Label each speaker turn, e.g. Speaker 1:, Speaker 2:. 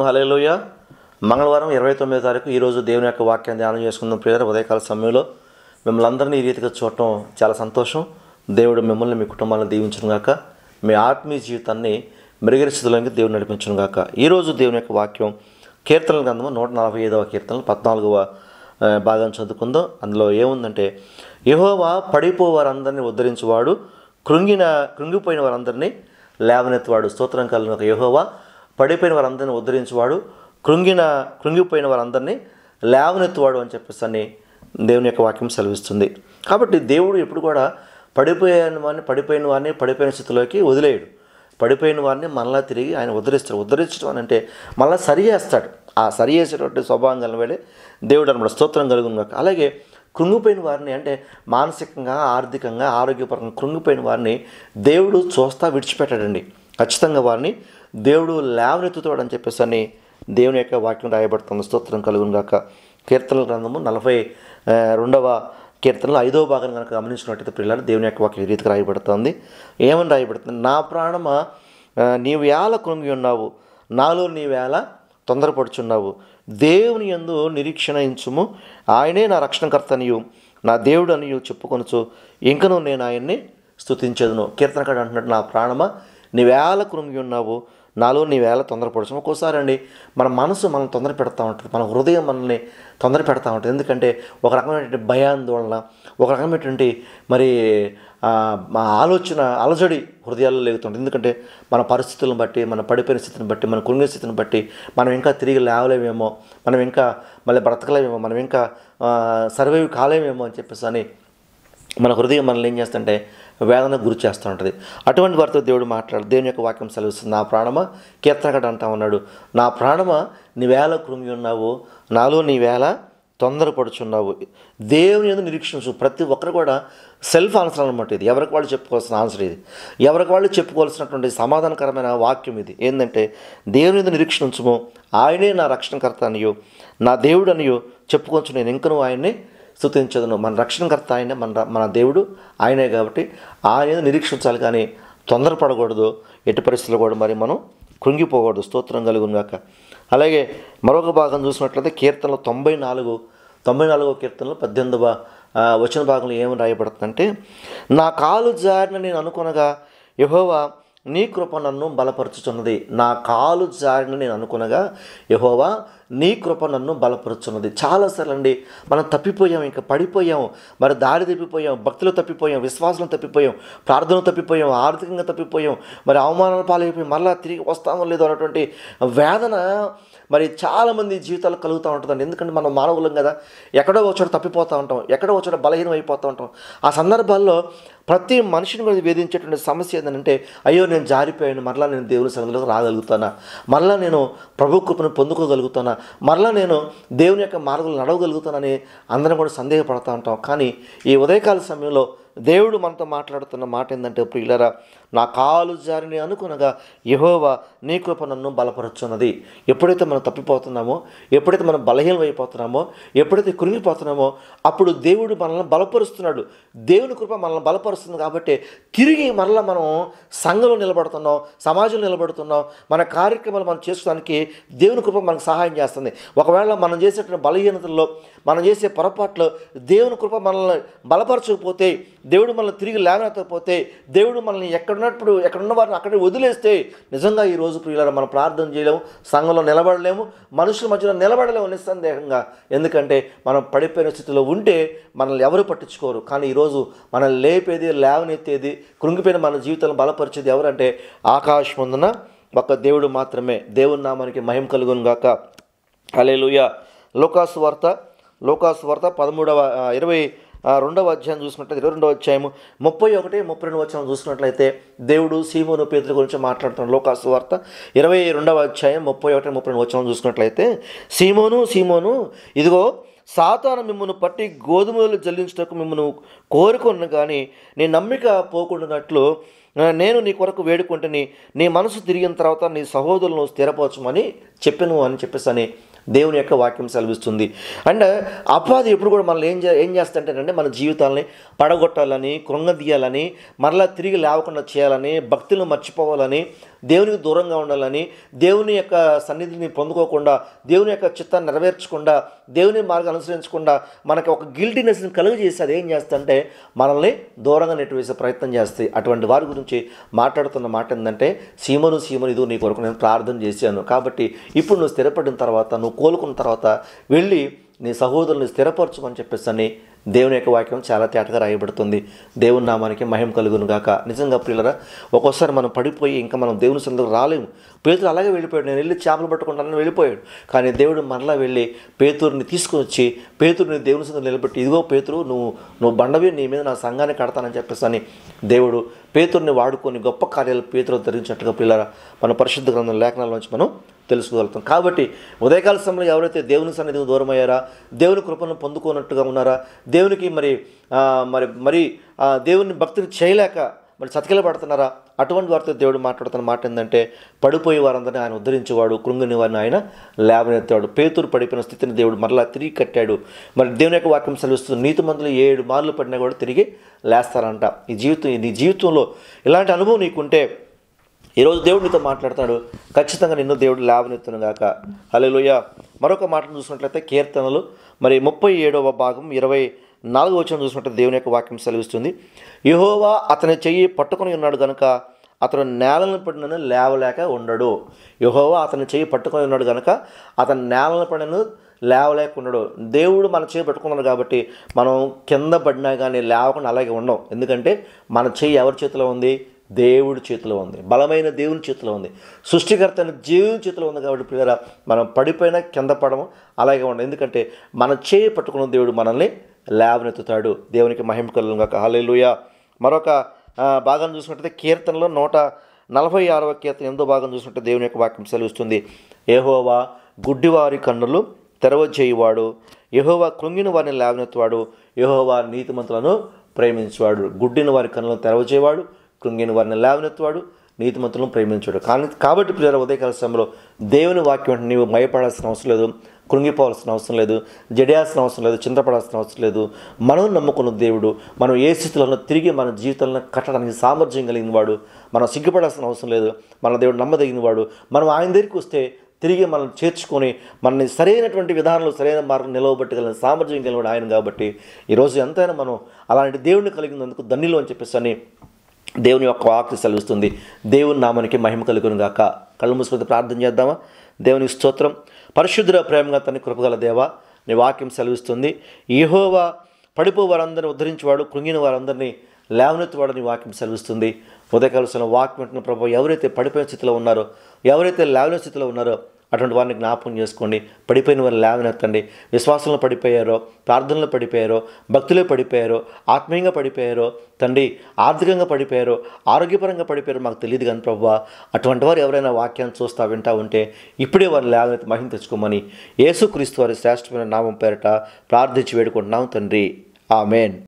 Speaker 1: హల్లెలూయా. మంగళవారం 29వ తారీఖు ఈరోజు దేవుని యొక్క వాక్యాన్ని ధ్యానం చేసుకుందాం. ప్రియర ఉదయకాల సమయంలో మిమ్మల్ని అందరినీ ఈ రీతిగా చూడటం చాలా సంతోషం. దేవుడు మిమ్మల్ని మీ కుటుంబాలను దీవించును గాక, మీ ఆత్మీయ జీవితాన్ని మెరుగైన స్థితిలోకి దేవుడు నడిపించును గాక. ఈరోజు దేవుని యొక్క వాక్యం కీర్తనల గ్రంథము 145వ కీర్తన 14వ భాగం చదువుకుందాం. అందులో ఏముందంటే, యెహోవా పడిపోవారందరినీ ఉద్ధరించువాడు, కృంగిపోయిన వారందరినీ లేవనెత్తువాడు. స్తోత్రం కలుగును గాక. యెహోవా పడిపోయిన వారందరినీ ఉద్ధరించేవాడు, కృంగిపోయిన వారందరినీ లేవనెత్తువాడు అని చెప్పేసి దేవుని యొక్క వాక్యం సెలవిస్తుంది. కాబట్టి దేవుడు ఎప్పుడు కూడా పడిపోయిన వారిని స్థితిలోకి వదిలేయడు. పడిపోయిన వారిని మళ్ళా తిరిగి ఆయన ఉద్ధరిస్తాడు. ఉద్ధరించడం అని అంటే మళ్ళీ సరి చేస్తాడు. ఆ సరి చేసేటువంటి స్వభావం కలిగిన దేవుడు అన్నమాట. స్తోత్రం కలుగును గాక. అలాగే కృంగిపోయిన వారిని అంటే మానసికంగా, ఆర్థికంగా, ఆరోగ్యపరంగా కృంగిపోయిన వారిని దేవుడు చూస్తా విడిచిపెట్టాడండి. ఖచ్చితంగా వారిని దేవుడు లేవనెత్తుతాడని చెప్పేసి దేవుని యొక్క వాక్యం రాయబడుతుంది. స్తోత్రం కలుగును గాక. కీర్తనల గ్రంథము 42వ కీర్తనలో 5వ భాగం కనుక గమనించినట్టయితే పిల్లలు దేవుని యొక్క వాక్యం ఈ రీతికి రాయబడుతుంది. ఏమని రాయబడుతుంది? నా ప్రాణమా నీవేళ కృంగి ఉన్నావు, నాలో నీవేళ తొందరపడుచున్నావు. దేవుని యందు నిరీక్షణ ఇంచుము, ఆయనే నా రక్షణకర్తనియు నా దేవుడు అనియు చెప్పుకొనుచు ఇంకనూ నేను ఆయన్ని స్తుతించేదను. కీర్తనకాడు అంటున్నాడు, నా ప్రాణమా నీవేళ కృంగి ఉన్నావు, నాలో నీవేళ తొందరపడుచు. ఒక్కోసారి అండి మన మనసు మనం తొందర పెడతా ఉంటుంది, మన హృదయం మనల్ని తొందర పెడతా ఉంటుంది. ఎందుకంటే ఒక రకమైనటువంటి భయాందోళన, ఒక రకమైనటువంటి మరి ఆలోచన అలజడి హృదయాల్లో లేగుతుంది. ఎందుకంటే మన పరిస్థితులను బట్టి, మన పడిపోయిన స్థితిని బట్టి, మన కృంగిన స్థితిని బట్టి మనం ఇంకా తిరిగి లేవలేమేమో, మనం ఇంకా మళ్ళీ బ్రతకలేమేమో, మనం ఇంకా సర్వైవ్ కాలేమేమో అని చెప్పేసి మన హృదయం మనల్ని ఏం చేస్తుంటే వేదనకు గురి చేస్తూ ఉంటుంది. అటువంటి వారితో దేవుడు మాట్లాడు. దేవుని యొక్క వాక్యం సెలవిస్తుంది, నా ప్రాణమా, కీర్తనకాడు అంటా ఉన్నాడు, నా ప్రాణమా నీవేళ కృంగి ఉన్నావు, నాలో నీవేళ తొందరపడుచున్నావు. దేవుని యందు నిరీక్షించు. ప్రతి ఒక్కరు కూడా సెల్ఫ్ ఆన్సర్ అనమాట. ఇది ఎవరికి వాళ్ళు చెప్పుకోవాల్సిన ఆన్సర్. ఇది ఎవరికి వాళ్ళు చెప్పుకోవాల్సినటువంటి సమాధానకరమైన వాక్యం. ఇది ఏంటంటే, దేవుని యందు నిరీక్షించుము, ఆయనే నా రక్షణకర్త అనియు నా దేవుడు అనియు చెప్పుకోవచ్చు, నేను ఇంకనూ ఆయన్ని స్తుతించదును. మన రక్షణకర్త ఆయనే, మన దేవుడు ఆయనే. కాబట్టి ఆయన నిరీక్షించాలి, కానీ తొందరపడకూడదు. ఎట్టి పరిస్థితుల్లో కూడా మరి మనం కృంగిపోకూడదు. స్తోత్రం కలుగును గాక. అలాగే మరొక భాగం చూసినట్లయితే కీర్తనలో 94వ కీర్తనలో 18వ వచన భాగంలో ఏమని రాయబడుతుందంటే, నా కాలు జారిన నేను అనుకొనగా యెహోవా నీ కృప నన్ను బలపరుచుచున్నది. నా కాలు జారిన నేను అనుకునగా యెహోవా నీ కృప నన్ను బలపరుచున్నది. చాలాసార్లు అండి మనం తప్పిపోయాం, ఇంకా పడిపోయాం, మరి దారి తప్పిపోయాం, భక్తిలో తప్పిపోయాం, విశ్వాసంలో తప్పిపోయాం, ప్రార్థనలో తప్పిపోయాం, ఆర్థికంగా తప్పిపోయాం, మరి అవమానాల పాలైపోయి మళ్ళీ తిరిగి వస్తామో లేదో అన్నటువంటి వేదన మరి చాలామంది జీవితాలు కలుగుతూ ఉంటుందండి. ఎందుకంటే మనం మానవులం కదా, ఎక్కడో వచ్చాడు తప్పిపోతూ ఉంటాం, ఎక్కడో వచ్చాడు బలహీనం అయిపోతూ ఉంటాం. ఆ సందర్భాల్లో ప్రతి మనిషిని కూడా వేధించేటువంటి సమస్య ఏంటంటే, అయ్యో నేను జారిపోయాను, మరలా నేను దేవుని సన్నిధిలోకి రాగలుగుతానా, మరలా నేను ప్రభు కృపను పొందుకోగలుగుతానా, మరలా నేను దేవుని యొక్క మార్గంలో నడవగలుగుతానని అందరం కూడా సందేహపడుతూ ఉంటాం. కానీ ఈ ఉదయకాల సమయంలో దేవుడు మనతో మాట్లాడుతున్న మాట ఏంటంటే, ప్రియులారా, నా కాలు జారిని అనుకునగా యెహోవా నీ కృప నన్ను బలపరుచున్నది. ఎప్పుడైతే మనం తప్పిపోతున్నామో, ఎప్పుడైతే మనం బలహీనం అయిపోతున్నామో, ఎప్పుడైతే కృంగిపోతున్నామో, అప్పుడు దేవుడు మనల్ని బలపరుస్తున్నాడు. దేవుని కృప మనల్ని బలపరుస్తుంది. కాబట్టి తిరిగి మరలా మనం సంఘంలో నిలబడుతున్నాం, సమాజంలో నిలబడుతున్నాం, మన కార్యక్రమాలు మనం చేసుకోవడానికి దేవుని కృప మనకు సహాయం చేస్తుంది. ఒకవేళ మనం చేసేటువంటి బలహీనతల్లో, మనం చేసే పొరపాట్లో దేవుని కృప మనల్ని బలపరచకపోతే, దేవుడు మనల్ని తిరిగి లేవనెత్తకపోతే, దేవుడు మనల్ని ఎక్కడున్న వారిని అక్కడే వదిలేస్తే, నిజంగా ఈరోజు ప్రియులారా మనం ప్రార్థన చేయలేము, సంఘంలో నిలబడలేము, మనుషుల మధ్యలో నిలబడలేము నిస్సందేహంగా. ఎందుకంటే మనం పడిపోయిన స్థితిలో ఉంటే మనల్ని ఎవరు పట్టించుకోరు. కానీ ఈరోజు మనల్ని లేపేది, లేవనెత్తేది, కృంగిపోయిన మన జీవితాలను బలపరిచేది ఎవరంటే ఆకాశమందున ఒక దేవుడు మాత్రమే. దేవుని నామానికి మహిమ కలుగును గాక. హల్లెలూయా. లోకాసు వార్త 22వ అధ్యాయం చూసుకున్నట్లయితే 22వ అధ్యాయము 31-32 వచనం చూసుకున్నట్లయితే దేవుడు సీమోను పేతురు గురించి మాట్లాడుతున్నాడు. లోకాసు వార్త 22వ అధ్యాయం 31-32 వచనం చూసుకున్నట్లయితే, సీమోను సీమోను, ఇదిగో సాతాను మిమ్మల్ని పట్టి గోధుమలు జల్లించుటకు మిమ్మల్ని కోరుకున్నాను, కానీ నీ నమ్మిక పోకుండానట్లు నేను నీ కొరకు వేడుకుంటుని, నీ మనసు తిరిగిన తర్వాత నీ సహోదరులను స్థిరపరచమని చెప్పాను అని చెప్పేసి దేవుని యొక్క వాక్యం సెలవిస్తుంది. అండ్ అపవాది ఎప్పుడు కూడా మనల్ని ఏం చేస్తుంటేనంటే మన జీవితాలని పడగొట్టాలని, కృంగదీయాలని, మరలా తిరిగి లేవకుండా చేయాలని, భక్తులను మర్చిపోవాలని, దేవునికి దూరంగా ఉండాలని, దేవుని యొక్క సన్నిధిని పొందుకోకుండా, దేవుని యొక్క చిత్తాన్ని నెరవేర్చకుండా, దేవుని మార్గం అనుసరించకుండా మనకి ఒక గిల్టీనెస్ని కలుగజేసి అది ఏం చేస్తుందంటే మనల్ని దూరంగా నెట్టివేసే ప్రయత్నం చేస్తాయి. అటువంటి వారి గురించి మాట్లాడుతున్న మాట ఏంటంటే, సీమోను ఇదిగో నీ కొరకు నేను ప్రార్థన చేశాను, కాబట్టి ఇప్పుడు నువ్వు స్థిరపడిన తర్వాత, నువ్వు కోలుకున్న తర్వాత వెళ్ళి నీ సహోదరుని స్థిరపరచుకొని చెప్పేసి అని దేవుని యొక్క వాక్యం చాలా తేటగా రాయబడుతుంది. దేవుని నామానికి మహిమ కలుగును గాక. నిజంగా ప్రియులరా, ఒక్కోసారి మనం పడిపోయి ఇంకా మనం దేవుని సన్నిధికి రాలేము. పేతురు అలాగే వెళ్ళిపోయాడు, నేను వెళ్ళి చేపలు పట్టుకుంటానని వెళ్ళిపోయాడు. కానీ దేవుడు మరలా వెళ్ళి పేతురుని తీసుకుని వచ్చి పేతురుని దేవుని సన్నిధిలో నిలబెట్టి, ఇదిగో పేతురు, నువ్వు బండవి, నీ మీద నా సంఘాన్ని కడతానని చెప్పేసి అని దేవుడు పేతురుని వాడుకొని గొప్ప కార్యాలు పేతురు ధరించినట్టుగా ప్రియులరా మన పరిశుద్ధ గ్రంథం లేఖనాల నుంచి మనం తెలుసుకోగలుగుతాం. కాబట్టి ఉదయకాల సమయంలో ఎవరైతే దేవుని సన్నిధికి దూరం అయ్యారా, దేవుని కృపను పొందుకోనట్టుగా ఉన్నారా, దేవునికి మరి దేవుని భక్తిని చేయలేక మరి చతికిలబడుతున్నారా, అటువంటి వారితో దేవుడు మాట్లాడుతున్న మాట ఏంటంటే, పడిపోయే వారందరినీ ఆయన ఉద్ధరించేవాడు, కృంగిని వారిని ఆయన లేవనెత్తాడు. పేతురు పడిపోయిన స్థితిని దేవుడు మరలా తిరిగి కట్టాడు. మరి దేవుని యొక్క వాక్యం సెలవిస్తుంది, నీతిమంతులు 7 మార్లు పడినా కూడా తిరిగి లేస్తారంట. నీ జీవితంలో ఇలాంటి అనుభవం నీకుంటే ఈరోజు దేవుడు నీతో మాట్లాడతాడు. ఖచ్చితంగా నిన్ను దేవుడు లేవనెత్తును గాక. హల్లెలూయా. మరొక మాటను చూసినట్లయితే కీర్తనలు మరి 37వ భాగం 24వ వచనం చూసినట్లయితే దేవుని యొక్క వాక్యం సెలవిస్తుంది, యెహోవా అతని చెయ్యి పట్టుకొని ఉన్నాడు గనుక అతను నేలను పడినను లేవలేక ఉండడు. యెహోవా అతని చెయ్యి పట్టుకొని ఉన్నాడు కనుక అతను నేలను పడినను లేవలేక ఉండడు. దేవుడు మన చేయి పట్టుకున్నాడు కాబట్టి మనం కింద పడినా కానీ లేవకుండా అలాగే ఉండం. ఎందుకంటే మన చెయ్యి ఎవరి చేతిలో ఉంది? దేవుడి చేతిలో ఉంది. బలమైన దేవుని చేతిలో ఉంది. సృష్టికర్త అయిన దేవుని చేతిలో ఉంది. కాబట్టి ప్రియరా, మనం పడిపోయినా కింద పడము, అలాగే ఉండం. ఎందుకంటే మన చేయి పట్టుకున్న దేవుడు మనల్ని లేవనెత్తుతాడు. దేవునికి మహిమ కలుగును గాక. హల్లెలూయా. మరొక భాగం చూసినట్టయితే కీర్తనలో 146వ కీర్తన 8వ భాగం చూసినట్టు దేవుని యొక్క వాక్యం సెలవిస్తుంది, యెహోవా గుడ్డివారి కన్నులు తెరవజేయువాడు, యెహోవా కృంగిన వారిని లేవనెత్తువాడు, యెహోవా నీతిమంతులను ప్రేమించువాడు. గుడ్డిన వారి కన్నులను తెరవజేయవాడు, కృంగిన వారిని లేవనెత్తువాడు, నీతిమంతులను ప్రేమించాడు. కాబట్టి ప్రియర ఉదయకాల సమయంలో దేవుని వాక్యం అంటే నీవు భయపడాల్సిన అవసరం లేదు, కృంగిపోవాల్సిన అవసరం లేదు, జడియాల్సిన అవసరం లేదు, చింతపడాల్సిన అవసరం లేదు. మనం నమ్ముకున్న దేవుడు మనం ఏ స్థితిలో తిరిగి మన జీవితంలో కట్టడానికి సామర్థ్యం కలిగిన వాడు. మనం సిగ్గుపడాల్సిన అవసరం లేదు. మన దేవుడు నమ్మదగిన వాడు. మనం ఆయన దగ్గరికి వస్తే తిరిగి మనం చేర్చుకొని మనని సరైనటువంటి విధానంలో సరైన మార్గం నిలవబెట్టగలిగిన సామర్థ్యం కలిగిన ఆయన. కాబట్టి ఈరోజు ఎంతైనా మనం అలాంటి దేవుడిని కలిగినందుకు ధన్యులు అని చెప్పేసి అని దేవుని యొక్క వాక్యం సెలవిస్తుంది. దేవుని నామానికి మహిమ కలుగును గాక. కళ్ళు మూసుకొని ప్రార్థన చేద్దామా? దేవునికి స్తోత్రం. పరిశుద్ధ ప్రేమగా తన కృపగల దేవా, నీ వాక్యం సెలవిస్తుంది, యెహోవా పడిపో వారందరినీ ఉద్ధరించేవాడు, కృంగిన వారందరినీ లేవనెత్తువాడు నీ వాక్యం సెలవిస్తుంది. ఉదయకాల వాక్యం వింటున్న ప్రభు, ఎవరైతే పడిపోయిన స్థితిలో ఉన్నారో, ఎవరైతే లేవని స్థితిలో ఉన్నారో అటువంటి వారిని జ్ఞాపకం చేసుకోండి. పడిపోయిన వారిని లేవనెత్తండి. విశ్వాసంలో పడిపోయారో, ప్రార్థనలో పడిపోయారో, భక్తిలో పడిపోయారో, ఆత్మీయంగా పడిపోయారో, తండ్రి ఆర్థికంగా పడిపోయారో, ఆరోగ్యపరంగా పడిపోయారో మాకు తెలియదు కానీ ప్రభువా, అటువంటి వారు ఎవరైనా వాక్యాన్ని చూస్తా వింటా ఉంటే ఇప్పుడే వారిని లేవనెత్తి మహిమ తెచ్చుకోమని యేసుక్రీస్తు వారి శ్రేష్టమైన నామం పేరట ప్రార్థించి వేడుకుంటున్నాం తండ్రి. ఆమేన్.